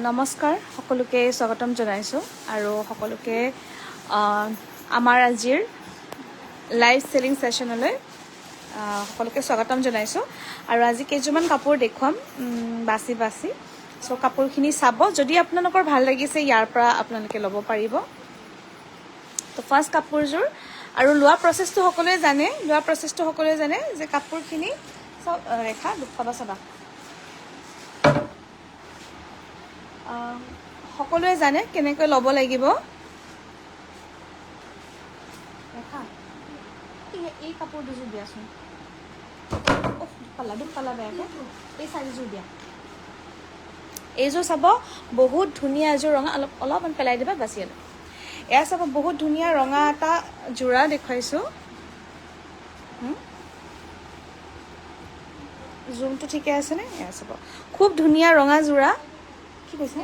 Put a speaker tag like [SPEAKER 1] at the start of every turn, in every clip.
[SPEAKER 1] নমস্কাৰ সকলোকে স্বাগতম জনাইছোঁ আৰু সকলোকে আমাৰ আজিৰ লাইভ সেলিং সেশনলৈ সকলোকে স্বাগতম জনাইছোঁ আৰু আজি কেইজনমান কাপোৰ দেখুৱাম বাছি সো কাপোৰখিনি চাব যদি আপোনালোকৰ ভাল লাগিছে ইয়াৰ পৰা আপোনালোকে ল'ব পাৰিব তো ফাৰ্স্ট কাপোৰযোৰ আৰু লোৱা প্ৰসেসটো সকলোৱে জানে যে কাপোৰখিনি সব ৰেখা দুখাবা চাবা সকলোৱে জানে কেনেকৈ ল'ব লাগিব ৰেখা এই কাপোৰ দুযোৰ দিয়াচোন দুপালা বেয়াকে এই চাৰিযোৰ দিয়া এইযোৰ চাব বহুত ধুনীয়া এযোৰ ৰঙা অলপমান পেলাই দিবা বাছিয়ালে এয়া চাব বহুত ধুনীয়া ৰঙা এটা জোৰা দেখুৱাইছোঁ জুমটো ঠিকে আছে নে এয়া চাব খুব ধুনীয়া ৰঙা জোৰা কি কৈছে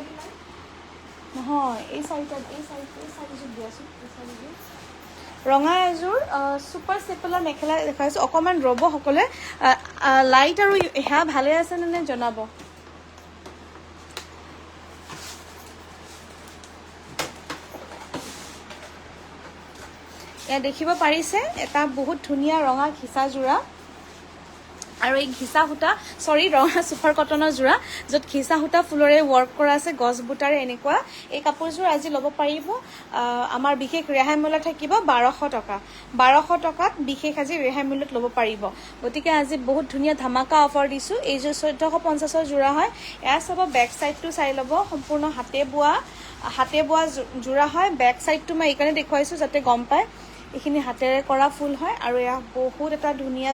[SPEAKER 1] নহয় এই চাৰিযোৰ দিয়াচোন ৰঙা এযোৰ সুপাৰ চেপেলৰ মেখেলা দেখাইছোঁ অকণমান ৰ'ব সকলোৱে লাইট আৰু এয়া ভালে আছে নে জনাব এয়া দেখিব পাৰিছে এটা বহুত ধুনীয়া ৰঙা ঘিচা জোৰা আৰু এই ঘিচা সূতা ৰঙা সুপাৰ কটনৰ জোৰা য'ত ঘিচা সূতা ফুলৰে ৱৰ্ক কৰা আছে গছ বুটাৰে এনেকুৱা এই কাপোৰযোৰ আজি ল'ব পাৰিব আমাৰ বিশেষ ৰেহাই মূল্য থাকিব 1200 টকা 1200 টকাত বিশেষ আজি ৰেহাই মূল্যত ল'ব পাৰিব গতিকে আজি বহুত ধুনীয়া ধামাকা অফাৰ দিছোঁ এইযোৰ 1450ৰ জোৰা হয় এয়া চাব বেক সাইডটো চাই ল'ব সম্পূৰ্ণ হাতে বোৱা জোৰা হয় বেক সাইডটো মই এইকাৰণে দেখুৱাইছোঁ যাতে গম পায় এইখিনি হাতেৰে কৰা ফুল হয় আৰু এয়া বহুত এটা ধুনীয়া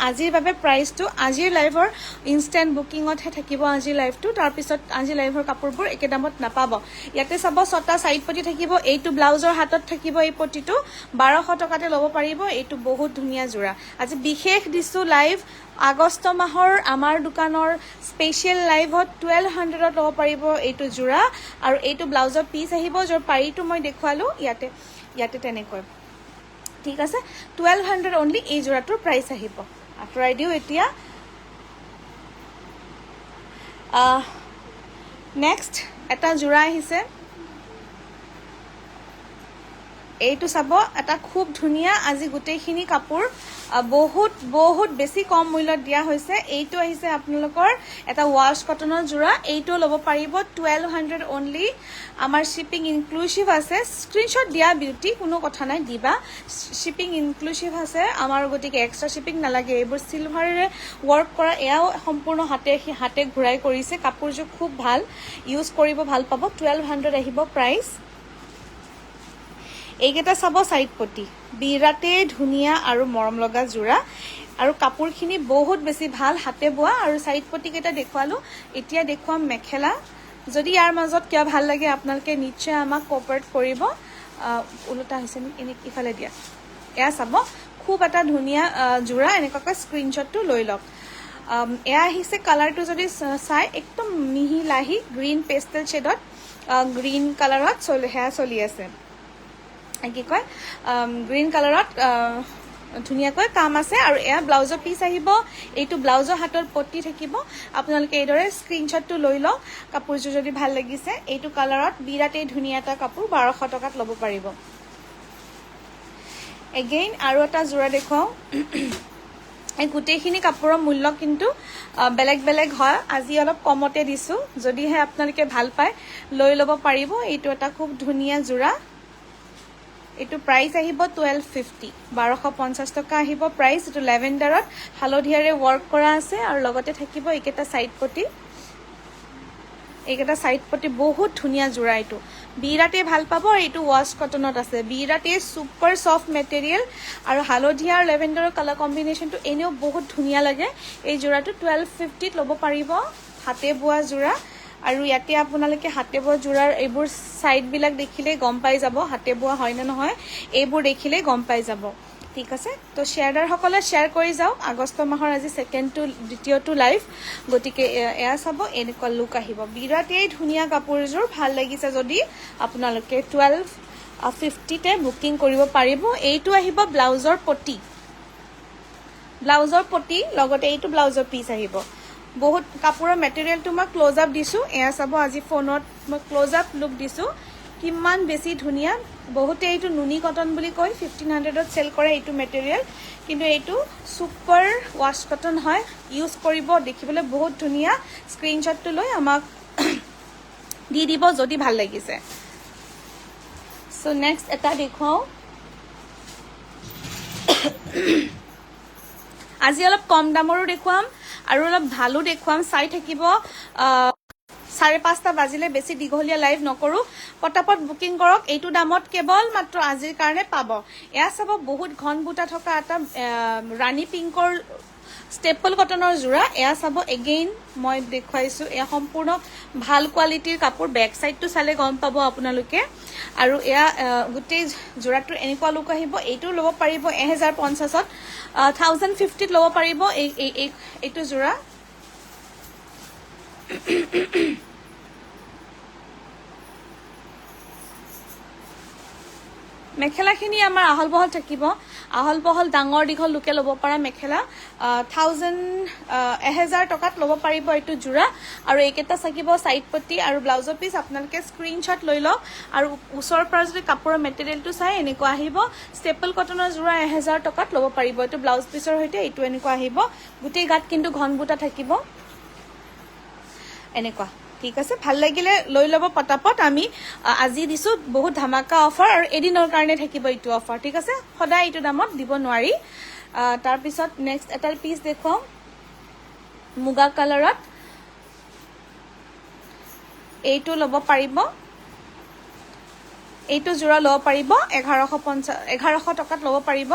[SPEAKER 1] আজিৰ বাবে প্ৰাইসটো আজিৰ লাইভৰ ইনষ্টেন্ট বুকিংতহে থাকিব আজিৰ লাইভটো তাৰপিছত আজিৰ লাইভৰ কাপোৰবোৰ একে দামত নাপাব ইয়াতে চাব 6টা সাইড পটি থাকিব এইটো ব্লাউজৰ হাতত থাকিব এই পটিটো 1200 টকাতে ল'ব পাৰিব এইটো বহুত ধুনীয়া জোৰা আজি বিশেষ দিছোঁ লাইভ আগষ্ট মাহৰ আমাৰ দোকানৰ স্পেশাল লাইভত 1200ত ল'ব পাৰিব এইটো জোৰা আৰু এইটো ব্লাউজৰ পিস আহিব যৰ পাৰিটো মই দেখুৱালো ইয়াতে তেনেকৈ ঠিক আছে 1200 অনলি এই জোৰাটোৰ প্ৰাইস আহিব আঁতৰাই দিওঁ এতিয়া নেক্সট এটা জোৰা আহিছে এইটো চাব এটা খুব ধুনীয়া আজি গোটেইখিনি কাপোৰ বহুত বেছি কম মূল্যত দিয়া হৈছে এইটো আহিছে আপোনালোকৰ এটা ৱাশ কটনৰ জোৰা এইটো ল'ব পাৰিব 1200 অনলি আমাৰ শিপিং ইনক্লুসিভ আছে স্ক্ৰিনশ্বট দিয়া বিউটি কোনো কথা নাই দিবা শিপিং ইনক্লুসিভ আছে আমাৰ গতিকে এক্সট্ৰা শিপিং নালাগে এইবোৰ সিলভাৰেৰে ৱৰ্ক কৰা এয়াও সম্পূৰ্ণ হাতে ঘূৰাই কৰিছে কাপোৰযোৰ খুব ভাল ইউজ কৰিব ভাল পাব 1200 আহিব প্ৰাইস এইকেইটা চাব সাইড পটি বিৰাটে ধুনীয়া আৰু মৰম লগা জোৰা আৰু কাপোৰখিনি বহুত বেছি ভাল হাতে বোৱা আৰু সাইড পটি কেইটা দেখুৱালো এতিয়া দেখুৱাম মেখেলা যদি ইয়াৰ মাজত কিয় ভাল লাগে আপোনালোকে নিশ্চয় আমাক কোঅপাৰেট কৰিব উলটা হৈছে এনে ইফালে দিয়া এয়া চাব খুব এটা ধুনীয়া জোৰা এনেকুৱাকৈ স্ক্ৰিনশ্বটটো লৈ লওক এয়া আহিছে কালাৰটো যদি চাই একদম মিহি লাহি গ্ৰীণ পেষ্টেল শেডত গ্ৰীণ কালাৰত চলি আছে কি কয় গ্ৰীণ কালাৰত ধুনীয়াকৈ কাম আছে আৰু এয়া ব্লাউজৰ পিস আহিব এইটো ব্লাউজৰ হাতৰ পটি থাকিব আপোনালোকে এইদৰে স্ক্ৰিনশ্বটটো লৈ লওক কাপোৰযোৰ যদি ভাল লাগিছে এইটো কালাৰত বিৰাটে ধুনীয়া এটা কাপোৰ 1200 টকাত ল'ব পাৰিব এগেইন আৰু এটা জোৰা দেখুৱাও এই গোটেইখিনি কাপোৰৰ মূল্য কিন্তু বেলেগ হয় আজি অলপ কমতে দিছোঁ যদিহে আপোনালোকে ভাল পায় লৈ ল'ব পাৰিব এইটো এটা খুব ধুনীয়া জোৰা এইটো প্ৰাইস আহিব 1250 1250 টকা আহিব প্ৰাইস এইটো লেভেণ্ডাৰত হালধিয়াৰে ৱৰ্ক কৰা আছে আৰু লগতে থাকিব এইকেইটা সাইড পটি বহুত ধুনীয়া জোৰা এইটো বিৰাটে ভাল পাব এইটো ৱাশ কটনত আছে বিৰাটে সুপাৰ সফট মেটেৰিয়েল আৰু হালধীয়া আৰু লেভেণ্ডাৰৰ কালাৰ কম্বিনেশ্যনটো এনেও বহুত ধুনীয়া লাগে এই জোৰাটো 1250ত ল'ব পাৰিব হাতে বোৱা জোৰা আৰু ইয়াতে আপোনালোকে হাতে বোৱা জোৰাৰ এইবোৰ সাইডবিলাক দেখিলে গম পাই যাব হাতে বোৱা হয় নে নহয় এইবোৰ দেখিলে গম পাই যাব ঠিক আছে তো শেয়াৰদাৰসকলে শেয়াৰ কৰি যাওক আগষ্ট মাহৰ আজি দ্বিতীয়টো লাইভ গতিকে এয়া চাব এনেকুৱা লুক আহিব বিৰাটেই ধুনীয়া কাপোৰযোৰ ভাল লাগিছে যদি আপোনালোকে 1250তে বুকিং কৰিব পাৰিব এইটো আহিব ব্লাউজৰ পটি লগতে এইটো ব্লাউজৰ পিস আহিব বহুত কাপোৰৰ মেটেৰিয়েলটো মই ক্লোজ আপ দিছোঁ এয়া চাব আজি ফোনত মই ক্লোজ আপ লুক দিছোঁ কিমান বেছি ধুনীয়া বহুতে এইটো নুনি কটন বুলি কয় 1500ত চেল কৰে এইটো মেটেৰিয়েল কিন্তু এইটো সুপাৰ ৱাশ কটন হয় ইউজ কৰিব দেখিবলৈ বহুত ধুনীয়া স্ক্ৰীনশ্বটটো লৈ আমাক দি দিব যদি ভাল লাগিছে সো নেক্সট এটা দেখুৱাও আজি অলপ কম দামৰো দেখুৱাম আৰু অলপ ভালো দেখুৱাম চাই থাকিব 5:30 বাজিলে বেছি দীঘলীয়া লাইভ নকৰো পটাপট বুকিং কৰক এইটো দামত কেৱল মাত্ৰ আজিৰ কাৰণে পাব এয়া চাব বহুত ঘন বুটা থকা এটা ৰাণী পিংকৰ ষ্টেপল কটনৰ জোৰা এয়া চাব এগেইন মই দেখুৱাইছো এয়া সম্পূৰ্ণ ভাল কোৱালিটিৰ কাপোৰ বেক সাইডটো চালে গম পাব আপোনালোকে আৰু এয়া গোটেই জোৰাটোৰ এনেকুৱা লুক আহিব এইটো ল'ব পাৰিব 1050ত 1050ত ল'ব পাৰিব এইটো জোৰা মেখেলাখিনি আমাৰ আহল বহল থাকিব আহল বহল ডাঙৰ দীঘল লোকে ল'ব পৰা মেখেলা 1000 টকাত ল'ব পাৰিব এইটো জোৰা আৰু এইকেইটা থাকিব সাইড পট্টি আৰু ব্লাউজৰ পিস আপোনালোকে স্ক্ৰীনশ্বট লৈ লওক আৰু ওচৰৰ পৰা যদি কাপোৰৰ মেটেৰিয়েলটো চাই এনেকুৱা আহিব ষ্টেপল কটনৰ জোৰা 1000 টকাত ল'ব পাৰিব এইটো ব্লাউজ পিসৰ সৈতে এইটো এনেকুৱা আহিব গোটেই গাত কিন্তু ঘন বুটা থাকিব এনেকুৱা ঠিক আছে ভাল লাগিলে লৈ লব পটাপট আমি আজি দিছো বহুত ধামাকা অফাৰ আৰু এদিনৰ কাৰণে থাকিব এইটো অফাৰ ঠিক আছে সদায় এইটো দামত দিব নোৱাৰি তাৰ পিছত নেক্সট এটা পিস দেখো মুগা কালাৰত এইটো ল'ব পাৰিব এইটো জোৰা ল'ব পাৰিব 1150 টকাত ল'ব পাৰিব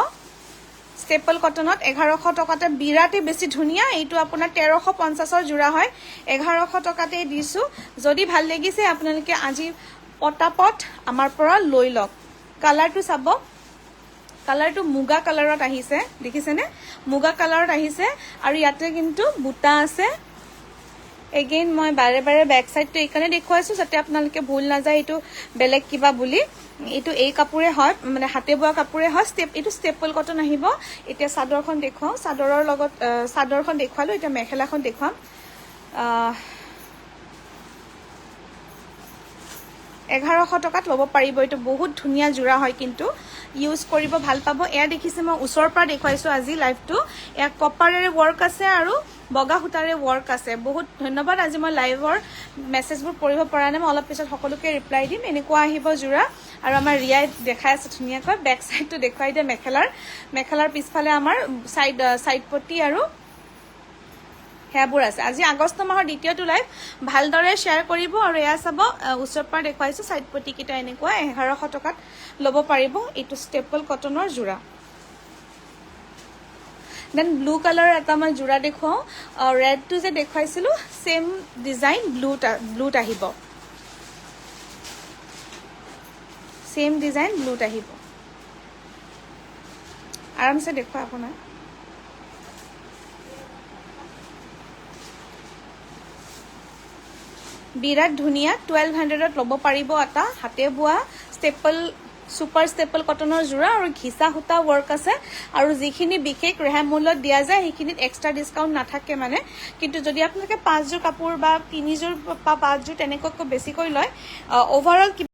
[SPEAKER 1] ষ্টেপল কটনত 1100 টকাতে বিৰাটে বেছি ধুনীয়া এইটো আপোনাৰ 1350ৰ জোৰা হয় 1100 টকাতে দিছো যদি ভাল লাগিছে আপোনালোকে আজি পটাপট আমাৰ পৰা লৈ লওক কালাৰটো চাব কালাৰটো মুগা কালাৰত আহিছে দেখিছেনে মুগা কালাৰত আহিছে আৰু ইয়াতে কিন্তু বুটা আছে এগেইন মই বাৰে বাৰে বেক সাইডটো এইকাৰণে দেখুৱাইছো যাতে আপোনালোকে ভুল না যায় এইটো বেলেগ কিবা বুলি এইটো এই কাপোৰে হয় মানে হাতে বোৱা কাপোৰে হয় এইটো ষ্টেপল কটন আহিব এতিয়া চাদৰখন দেখুৱাও চাদৰৰ লগত চাদৰখন দেখুৱালো এতিয়া মেখেলাখন দেখুৱাম 1100 টকাত ল'ব পাৰিব এইটো বহুত ধুনীয়া জোৰা হয় কিন্তু ইউজ কৰিব ভাল পাব এয়া দেখিছে মই ওচৰৰ পৰা দেখুৱাইছো আজি লাইভটো এয়া কপাৰেৰে ওয়াৰ্ক আছে আৰু বগা সূতাৰে ওয়াৰ্ক আছে বহুত ধন্যবাদ আজি মই লাইভৰ মেছেজবোৰ পঢ়িব পৰা নাই মই অলপ পিছত সকলোকে ৰিপ্লাই দিম এনেকুৱা আহিব জোৰা আৰু আমাৰ ৰিয়াই দেখাই আছে ধুনীয়াকৈ বেক সাইডটো দেখুৱাই দিয়ে মেখেলাৰ পিছফালে আমাৰ সাইড পট্টি আৰু হেয়াবোৰ আছে আজি আগষ্ট মাহৰ দ্বিতীয়টো লাইভ ভালদৰে শ্বেয়াৰ কৰিব আৰু এয়া চাব ওচৰৰ পৰা দেখুৱাইছো সাইড পট্টি কিটা এনেকুৱা 1100 টকাত ল'ব পাৰিব এইটো ষ্টেপল কটনৰ জোৰা দেন ব্লু কালাৰ এটা মই জোৰা দেখুৱাও ৰেডটো যে দেখুৱাইছিলো সেম ডিজাইন ব্লুত আহিব সেম ডিজাইন ব্লুত আহিব আৰামছে দেখুৱা আপোনাৰ বিৰাট ধুনীয়া 1200ত ল'ব পাৰিব এটা হাতে বোৱা ষ্টেপল সুপাৰ ষ্টেপল কটনৰ জোৰা আৰু ঘিচা সূতা ওয়াৰ্ক আছে আৰু যিখিনি বিশেষ ৰেহাই মূল্যত দিয়া যায় সেইখিনিত এক্সট্ৰা ডিসকাউন্ট নাথাকে মানে কিন্তু যদি আপোনালোকে 5 জোৰ কাপোৰ বা 3 জোৰ বা 5 জোৰ তেনেকৈ বেছিকৈ লয় ওভাৰঅল